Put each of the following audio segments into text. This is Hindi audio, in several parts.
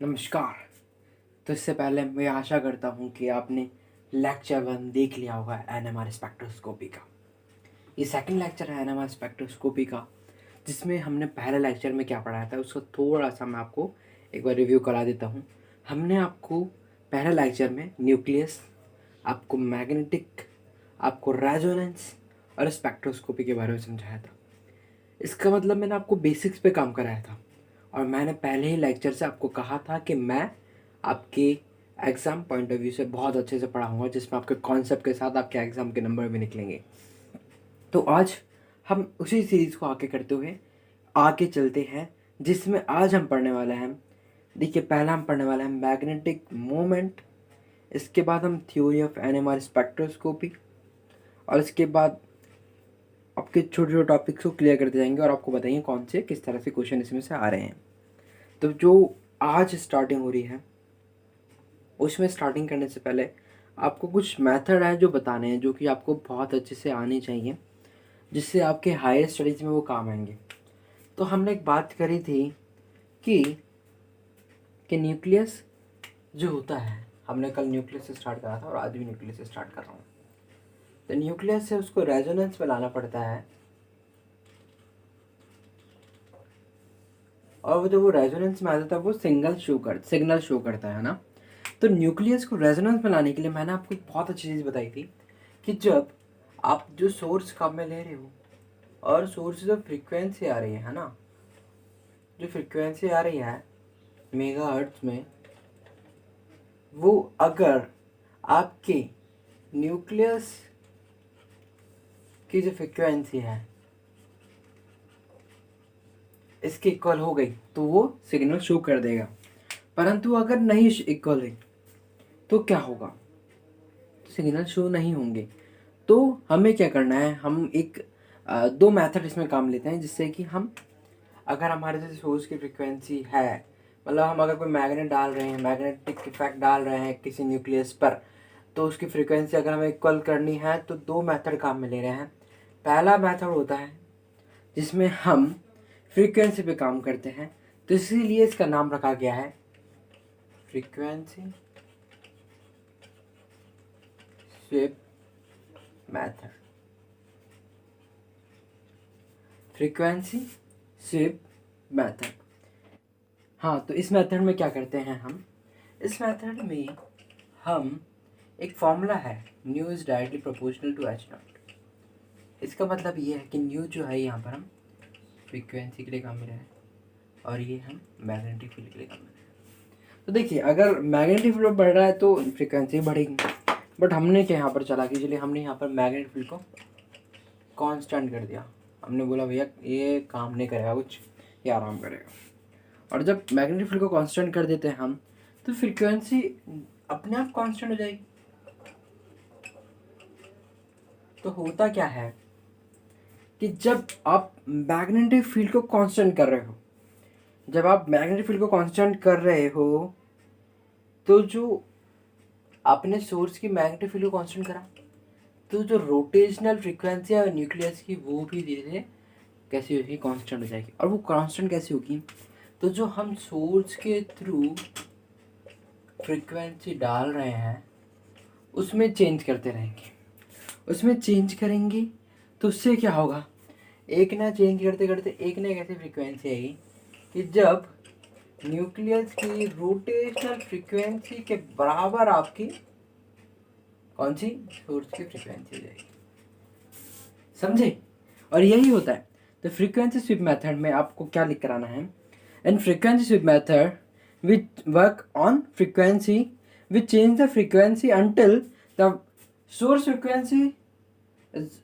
नमस्कार। तो इससे पहले मैं आशा करता हूँ कि आपने लेक्चर 1 देख लिया होगा एनएमआर स्पेक्ट्रोस्कोपी का। ये सेकंड लेक्चर है एनएमआर स्पेक्ट्रोस्कोपी का, जिसमें हमने पहले लेक्चर में क्या पढ़ाया था उसका थोड़ा सा मैं आपको एक बार रिव्यू करा देता हूँ। हमने आपको पहले लेक्चर में न्यूक्लियस, आपको मैग्नेटिक, आपको रेजोनेंस और स्पेक्ट्रोस्कोपी के बारे में समझाया था। इसका मतलब मैंने आपको बेसिक्स पे काम कराया था और मैंने पहले ही लेक्चर से आपको कहा था कि मैं आपके एग्ज़ाम पॉइंट ऑफ व्यू से बहुत अच्छे से पढ़ाऊँगा, जिसमें आपके कॉन्सेप्ट के साथ आपके एग्ज़ाम के नंबर भी निकलेंगे। तो आज हम उसी सीरीज़ को आगे करते हुए आगे चलते हैं, जिसमें आज हम पढ़ने वाले हैं। देखिए, पहला हम पढ़ने वाले हैं मैग्नेटिक मोमेंट, इसके बाद हम थ्योरी ऑफ एनएमआर स्पेक्ट्रोस्कोपी, और इसके बाद आपके छोटे छोटे टॉपिक्स को क्लियर करते जाएंगे और आपको बताएंगे कौन से किस तरह से क्वेश्चन इसमें से आ रहे हैं। तो जो आज स्टार्टिंग हो रही है उसमें स्टार्टिंग करने से पहले आपको कुछ मेथड है जो बताने हैं, जो कि आपको बहुत अच्छे से आनी चाहिए, जिससे आपके हायर स्टडीज़ में वो काम आएंगे। तो हमने एक बात करी थी कि न्यूक्लियस जो होता है, हमने कल न्यूक्लियस से स्टार्ट करा था और आज भी न्यूक्लियस से स्टार्ट कर रहा हूँ। तो न्यूक्लियस से उसको रेजोनेंस में लाना पड़ता है, और वो जब वो रेजोनेंस में आ जाता है वो सिग्नल शो करता है ना। तो न्यूक्लियस को रेजोनेंस में लाने के लिए मैंने आपको एक बहुत अच्छी चीज़ बताई थी कि जब आप जो सोर्स काम में ले रहे हो और सोर्स जो फ्रीक्वेंसी आ रही है ना, जो फ्रीक्वेंसी आ रही है मेगाहर्ट्ज में, वो अगर आपके न्यूक्लियस की जो फ्रीक्वेंसी है इसके इक्वल हो गई तो वो सिग्नल शो कर देगा। परंतु अगर नहीं इक्वल है तो क्या होगा? सिग्नल शो नहीं होंगे। तो हमें क्या करना है, हम एक दो मेथड इसमें काम लेते हैं, जिससे कि हम अगर हमारे जैसे सोर्स की फ्रीक्वेंसी है, मतलब हम अगर कोई मैग्नेट डाल रहे हैं, मैग्नेटिक इफेक्ट डाल रहे हैं किसी न्यूक्लियस पर, तो उसकी फ्रीक्वेंसी अगर हमें इक्वल करनी है तो दो मेथड काम में ले रहे हैं। पहला मेथड होता है जिसमें हम फ्रीक्वेंसी पे काम करते हैं, तो इसीलिए इसका नाम रखा गया है frequency sweep method. Frequency sweep method. हाँ, तो इस मेथड में क्या करते हैं हम, इस मेथड में हम एक फॉर्मूला है, nu is directly proportional to H naught. इसका मतलब ये है कि न्यू जो है यहाँ पर हम फ्रीक्वेंसी के लिए काम में रहे हैं और ये हम मैग्नेटिक फील्ड के लिए काम में रहे हैं। तो देखिए, अगर मैग्नेटिक फील्ड बढ़ रहा है तो फ्रीक्वेंसी बढ़ेगी, बट हमने क्या यहाँ पर चला कि चलिए हमने यहाँ पर मैग्नेटिक फील्ड को कांस्टेंट कर दिया। हमने बोला भैया ये काम नहीं करेगा कुछ, ये आराम करेगा। और जब मैग्नेटिक फील्ड को कांस्टेंट कर देते हैं हम, तो फ्रीक्वेंसी अपने आप कांस्टेंट हो जाएगी। तो होता क्या है कि जब आप मैग्नेटिक फील्ड को कांस्टेंट कर रहे हो, जब आप मैग्नेटिक फील्ड को कांस्टेंट कर रहे हो, तो जो आपने सोर्स की मैग्नेटिक फील्ड को कांस्टेंट करा, तो जो रोटेशनल फ्रीक्वेंसी है न्यूक्लियस की वो भी धीरे धीरे कैसी होगी, कांस्टेंट हो जाएगी। और वो कांस्टेंट कैसी होगी, तो जो हम सोर्स के थ्रू फ्रीक्वेंसी डाल रहे हैं उसमें चेंज करते रहेंगे, उसमें चेंज करेंगे, तो उससे क्या होगा, एक ना चेंज करते करते एक ना एक ऐसी फ्रीक्वेंसी आएगी कि जब न्यूक्लियस की रोटेशनल फ्रीक्वेंसी के बराबर आपकी कौन सी सोर्स की फ्रीक्वेंसी हो जाएगी। समझे? और यही होता है। तो फ्रीक्वेंसी स्वीप मेथड में आपको क्या लिख कर आना है, in frequency sweep method we work on frequency, we change the frequency until the source frequency is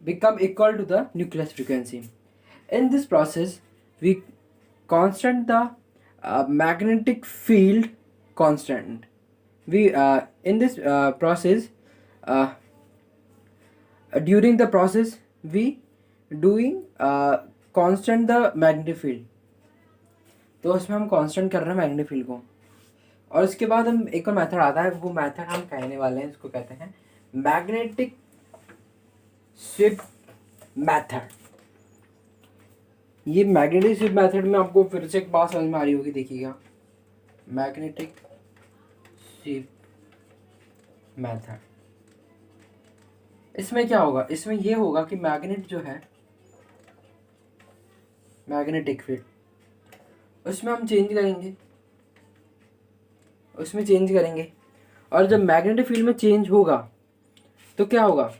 become equal to the nucleus frequency. In this process we constant the magnetic field constant. We in this process uh, during the process we doing constant the magnetic field। तो उसमें हम कांस्टेंट कर रहे हैं मैग्नेटिक फील्ड को। और उसके बाद हम एक और मेथड आता है, वो मेथड हम कहने वाले हैं, इसको कहते हैं मैग्नेटिक स्वीप मेथड। ये मैग्नेटिक स्वीप मेथड में आपको फिर से एक बात समझ में आ रही होगी, देखिएगा मैग्नेटिक स्वीप मेथड। इसमें क्या होगा, इसमें ये होगा कि मैग्नेट जो है, मैग्नेटिक फील्ड, उसमें हम चेंज करेंगे, उसमें चेंज करेंगे। और जब मैग्नेटिक फील्ड में चेंज होगा तो क्या होगा,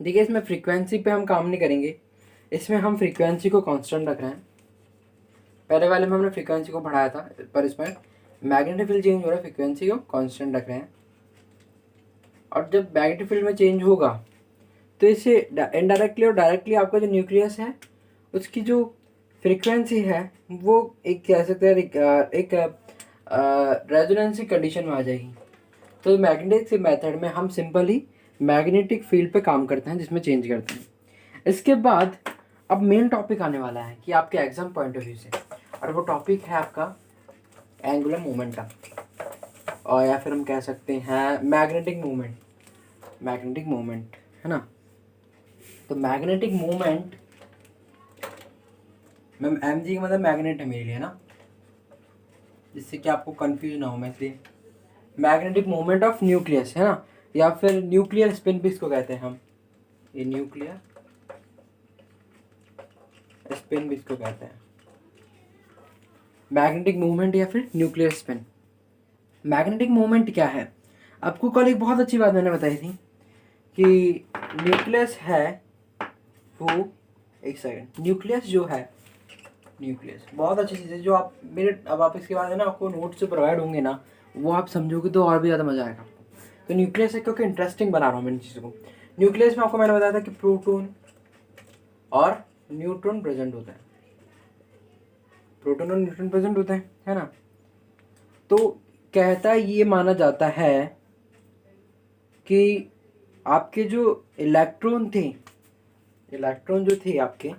देखिए इसमें फ्रीक्वेंसी पे हम काम नहीं करेंगे, इसमें हम फ्रीक्वेंसी को कांस्टेंट रख रहे हैं। पहले वाले में हमने फ्रीक्वेंसी को बढ़ाया था, पर इसमें मैग्नेटिक फील्ड चेंज हो रहा है, फ्रीक्वेंसी को कांस्टेंट रख रहे हैं। और जब मैग्नेटिक फील्ड में चेंज होगा तो इससे इनडायरेक्टली और डायरेक्टली आपका जो न्यूक्लियस है उसकी जो फ्रीक्वेंसी है वो एक कह सकते हैं एक रेजोनेंसी कंडीशन में आ जाएगी। तो मैग्नेटिक मेथड में हम सिंपली मैग्नेटिक फील्ड पे काम करते हैं, जिसमें चेंज करते हैं। इसके बाद अब मेन टॉपिक आने वाला है कि आपके एग्जाम पॉइंट ऑफ व्यू से, और वो टॉपिक है आपका एंगुलर मोमेंटम, और या फिर हम कह सकते हैं मैग्नेटिक मूवमेंट, मैग्नेटिक मूवमेंट है ना। तो magnetic movement, ma'am M G का मतलब मैग्नेट है मेरे लिए ना, जिससे कि आपको कंफ्यूज ना हो, मैं इसलिए मैग्नेटिक मूवमेंट ऑफ न्यूक्लियस है ना, या फिर न्यूक्लियर स्पिन भी इसको कहते हैं हम, ये न्यूक्लियर स्पिन भी इसको कहते हैं, मैग्नेटिक मूवमेंट या फिर न्यूक्लियर स्पिन। मैग्नेटिक मूवमेंट क्या है, आपको कल एक बहुत अच्छी बात मैंने बताई थी कि न्यूक्लियस है वो, एक सेकंड, न्यूक्लियस जो है, न्यूक्लियस बहुत अच्छी चीज़ है जो आप मेरे, अब आप इसके बाद है ना आपको नोट से प्रोवाइड होंगे ना, वो आप समझोगे तो और भी ज़्यादा मज़ा आएगा आपको। तो न्यूक्लियस है क्योंकि इंटरेस्टिंग बना रहा हूँ मैं इन चीज़ों को। न्यूक्लियस में आपको मैंने बताया था कि प्रोटॉन और न्यूट्रॉन प्रेजेंट होता है, प्रोटॉन और न्यूट्रॉन प्रेजेंट होते हैं, है ना। तो कहता है, ये माना जाता है कि आपके जो इलेक्ट्रॉन थे, इलेक्ट्रॉन जो थे आपके,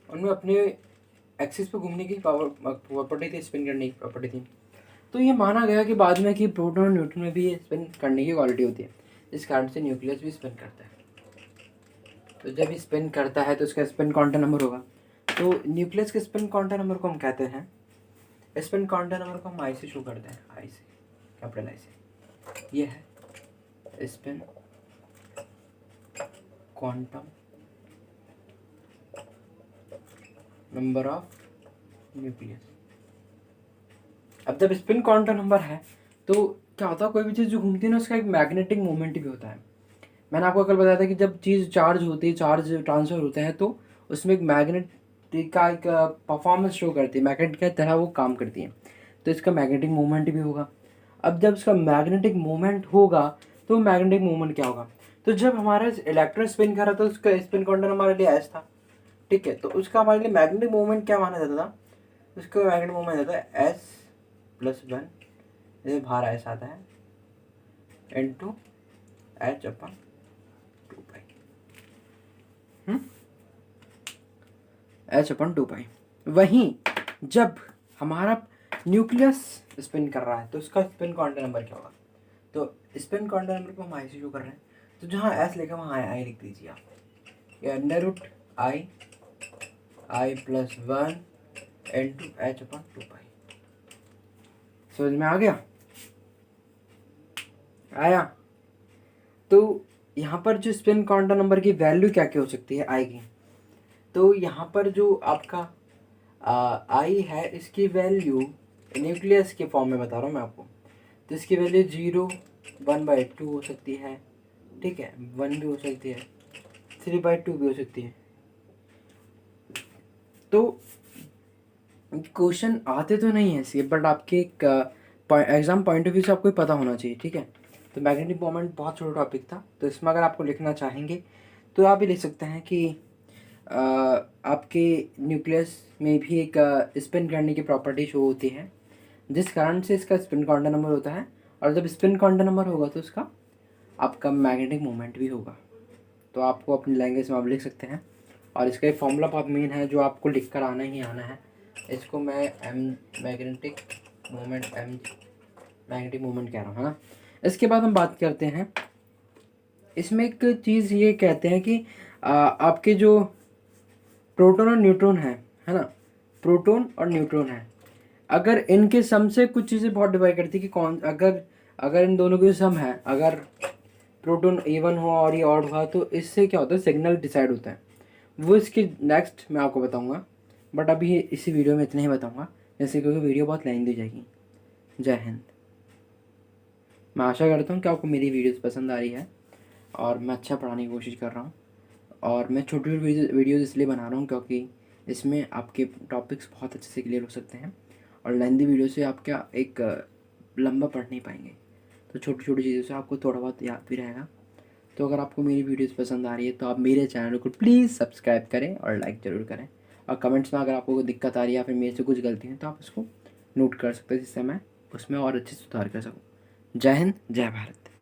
उनमें अपने एक्सिस पे घूमने की प्रॉपर्टी थी, स्पिन करने की प्रॉपर्टी थी। तो ये माना गया कि बाद में कि प्रोटॉन और न्यूट्रॉन में भी स्पिन करने की क्वालिटी होती है, इस कारण से न्यूक्लियस भी स्पिन करता है। तो जब स्पिन करता है तो उसका स्पिन क्वांटम नंबर होगा। तो न्यूक्लियस के स्पिन क्वांटम नंबर को हम कहते हैं, स्पिन क्वांटम नंबर को हम आई से शो करते हैं, आई से, कैपिटल आई से। ये है spin quantum number of nucleus. अब जब स्पिन क्वांटम नंबर है तो क्या होता है, कोई भी चीज़ जो घूमती है ना उसका एक मैग्नेटिक मोमेंट भी होता है। मैंने आपको कल बताया था कि जब चीज़ चार्ज होती है, चार्ज ट्रांसफर होते हैं तो उसमें एक मैग्नेट का एक परफॉर्मेंस शो करती है, मैग्नेट की तरह वो काम करती है, तो इसका मैग्नेटिक मूवमेंट भी होगा। अब जब इसका मैग्नेटिक मूवमेंट होगा तो मैग्नेटिक मूवमेंट क्या होगा, तो जब हमारा इलेक्ट्रॉन स्पिन कर रहा था तो उसका स्पिन क्वांटम हमारे लिए एस था, ठीक है। तो उसका हमारे लिए मैग्नेटिक मूवमेंट क्या माना जाता था, उसका मैग्नेटिक मूवमेंट होता है एस प्लस वन, जैसे बाहर एस आता है, इनटू एच अपन 2 पाई, एच अपन 2 पाई। वहीं जब हमारा न्यूक्लियस स्पिन कर रहा है तो उसका स्पिन क्वांटम नंबर क्या होगा, तो स्पिन क्वांटम नंबर को हम आई से शो कर रहे हैं, तो जहाँ एस लिखा वहाँ आई लिख दीजिए आप, या under root i plus one into h अपन 2 पाई। समझ में आ गया, आया। तो यहाँ पर जो स्पिन क्वांटम नंबर की वैल्यू क्या क्या हो सकती है आई की, तो यहाँ पर जो आपका आई है इसकी वैल्यू न्यूक्लियस के फॉर्म में बता रहा हूँ मैं आपको, तो इसकी वैल्यू 0, 1/2 हो सकती है, ठीक है, 1 भी हो सकती है, 3/2 भी हो सकती है। तो क्वेश्चन आते तो नहीं है इसके, बट आपके एग्जाम पॉइंट ऑफ व्यू से आपको पता होना चाहिए, ठीक है। तो मैग्नेटिक मोमेंट बहुत छोटा टॉपिक था, तो इसमें अगर आपको लिखना चाहेंगे तो आप ही लिख सकते हैं कि आपके न्यूक्लियस में भी एक स्पिन करने की प्रॉपर्टी शो होती है, जिस कारण से इसका स्पिन क्वांटम नंबर होता है, और जब स्पिन क्वांटम नंबर होगा तो उसका आपका मैग्नेटिक मोमेंट भी होगा। तो आपको अपनी लैंग्वेज में आप लिख सकते हैं, और इसका एक फॉर्मूला बहुत मेन है जो आपको लिख कर आना ही आना है, इसको मैं एम मैग्नेटिक मोमेंट कह रहा हूँ, है ना। इसके बाद हम बात करते हैं, इसमें एक चीज़ ये कहते हैं कि आपके जो प्रोटॉन और न्यूट्रॉन है है ना, प्रोटॉन और न्यूट्रॉन है। अगर इनके सम से कुछ चीज़ें बहुत डिवाइड करती है कि कौन, अगर अगर इन दोनों के सम है, अगर प्रोटॉन इवन हुआ और ये ऑड हुआ, तो इससे क्या होता है, सिग्नल डिसाइड होता है। वो इसके नेक्स्ट मैं आपको बताऊंगा, बट अभी इसी वीडियो में इतना ही बताऊंगा, जैसे क्योंकि वीडियो बहुत लेंथी हो जाएगी। जय हिंद। मैं आशा करता हूँ कि आपको मेरी वीडियोस पसंद आ रही है और मैं अच्छा पढ़ाने की कोशिश कर रहा हूँ। और मैं छोटी छोटी वीडियोज़ इसलिए बना रहा हूँ क्योंकि इसमें आपके टॉपिक्स बहुत अच्छे से क्लियर हो सकते हैं, और लेंथी वीडियो से आप क्या एक लंबा पढ़ नहीं पाएंगे। तो छोटी छोटी चीज़ों से आपको थोड़ा बहुत याद भी रहेगा। तो अगर आपको मेरी वीडियोस पसंद आ रही है तो आप मेरे चैनल को प्लीज़ सब्सक्राइब करें और लाइक ज़रूर करें। और कमेंट्स में अगर आपको कोई दिक्कत आ रही है या फिर मेरे से कुछ गलती है तो आप उसको नोट कर सकते हैं, जिससे मैं उसमें और अच्छे से सुधार कर सकूँ। जय हिंद, जय भारत।